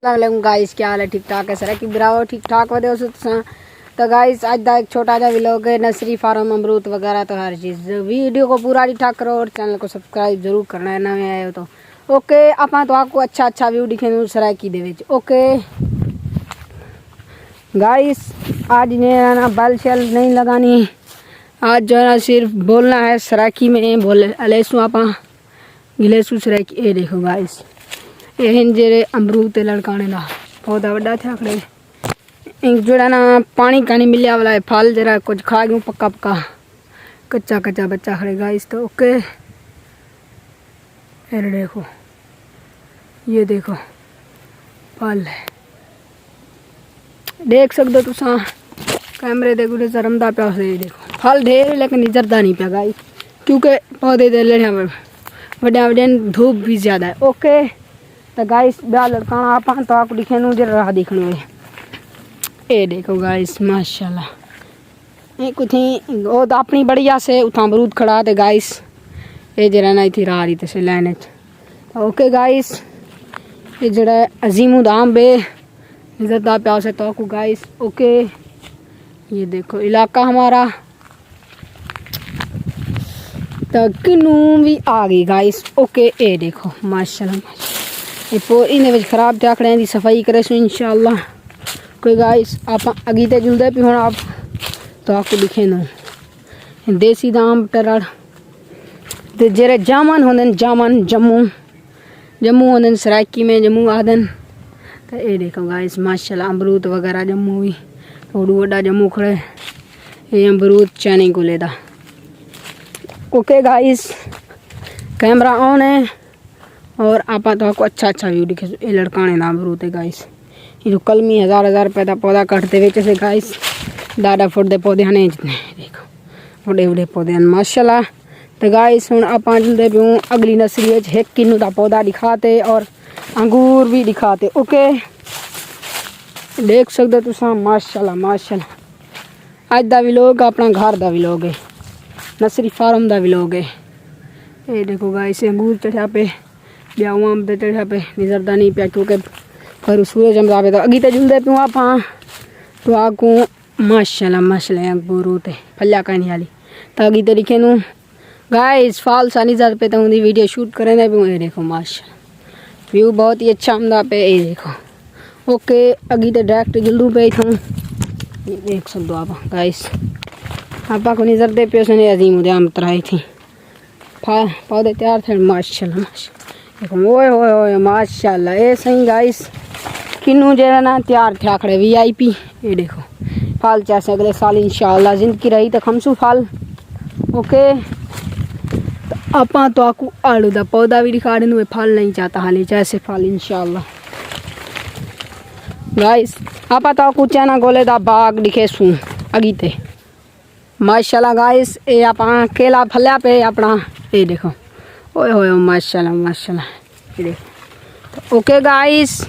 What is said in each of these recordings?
Guys क्या हाल है? ठीक ठाक है सर कि बिराओ ठीक ठाक वे तो गाइस आज दा एक छोटा सा व्लॉग है नर्सरी फार्म अमरूद वगैरह तो हर चीज़ वीडियो को पूरा ठीक ठाक करो और चैनल को सब्सक्राइब जरूर करना है नवे आए हो तो ओके। आप तो आपको अच्छा व्यू दिखे सराकी दे ओके गाइस। आज ने ना बल शल नहीं लगानी, आज जो है ना सिर्फ बोलना है सराकी में बोले अलेसू आप गिलेसू सराकी। ये देखो गाइस एहन जेरे अमरूद ते लड़काने ला पौधा वड्डा थे आखड़े जोड़ा ना पानी कानी मिलिया वाला है फल जरा कुछ खा गयूँ पक्का पक्का कच्चा कच्चा बच्चा खड़े गाइस तो ओके। अरे देखो ये देखो फल है देख सकते तुसा कैमरे दे गुड़े जरमदा प्या से देखो फल ढेर लेकिन निजरदा नहीं पिया गाइस क्योंकि पौधे दे लड़िया वड्डा वड्डे धूप भी ज़्यादा है ओके। तो गाइस ब्याह लड़काना आप तो आपको दिखे नू जरा राह दिखने में ये देखो गाइस माशाल्लाह ये कुछ वो तो अपनी बढ़िया से उठा अमरूद खड़ा थे गाइस ये जरा ना थी राह रही थे लाइन ओके गाइस। ये जरा अजीम दाम बे इज्जतदार प्यार से तो आपको गाइस ओके। ये देखो इलाका हमारा तो किनू भी आ गई गाइस ओके। ये देखो माशाल्लाह इन खराब झाकड़े की सफाई करे सो इंशाल्लाह कोई गाइस आप अगी तो जुलते भी होना आप तो आपको दिखे न देसी दाम टरड़ जेरे जामन होंदन जामन जम्मू जम्मू होंदन सराकी में जम्मू आदन तो ये देखो गाइस माशाल्लाह अमरूद वगैरह जम्मू भी थोड़ू वड्डा जम्मू खड़े ये अमरूद चैनी को लेदा ओके गाइस। कैमरा ऑन है और आप तो आपको अच्छा व्यू दिखे ये लड़काने ना अमरूद है गाइस। ये जो कलमी हज़ार रुपये का पौधा कटते बेचे से गाइस दादा फुटते पौधे हैं जितने देखो बड़े बड़े पौधे हैं माशाल्लाह। तो गाइस हूँ आप जुलते भी अगली नर्सरी एक किन्नू का पौधा दिखाते और अंगूर भी दिखाते ओके। देख सकते तुम माशाल्लाह माशाल्लाह अज का व्लॉग अपना घर का व्लॉग है नर्सरी फार्म का व्लॉग है। ये देखो गाइस अंगूर चढ़ा पे ब्याह आम चढ़ा पे निजरदा नहीं पिया क्योंकि फिर सूरज हम जावे तो अगी तो जुलते पियूँ आप तो आपको माशाल्लाह माशाल्लाह अंगूर होते फल्या कहनी वाली तो अगी तो लिखे नू गाइस फाल सा निजर पे तो उनकी वीडियो शूट करें भी ये देखो माशाल्लाह व्यू बहुत ही अच्छा आमदा पे ये देखो ओके। अगी तो डायरेक्ट जुलू पे था ये देख सकते आप गाइस आपा को निजर दे पे उसने अजीम उदय आम तराई थी पौधे तैयार थे माशाल्लाह माशाल्लाह देखो ओए ओए ओए माशाल्लाह ये सही गाइस किन्नू जरा ना तैयार थे आखड़े VIP। ये देखो फल जैसे अगले साल इंशाल्लाह जिंदगी रही तो खमसू फल ओके। तो आपा तो आपको आलू का पौधा भी दिखा दें फल नहीं चाहता हाली जैसे फल इंशाल्लाह गाइस। आपा तो आपको चैना गोले का बाग दिखे सूँ अगीते माशाल्लाह गाइस। ये आप केला फल्या पे अपना ये देखो ओए होए माशाल्लाह माशाल्लाह ये देखो तो ओके गाइस।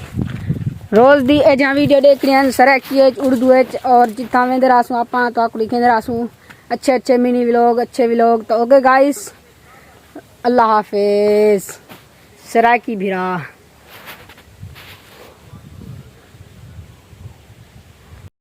रोज़ दी एजा वीडियो देख रही हैं सराकी उर्दू और जितना में दरासू आप तो आपको लिखे दरासू अच्छे मिनी व्लॉग अच्छे व्लॉग तो ओके गाइस अल्लाह हाफिज़ सराकी भिरा।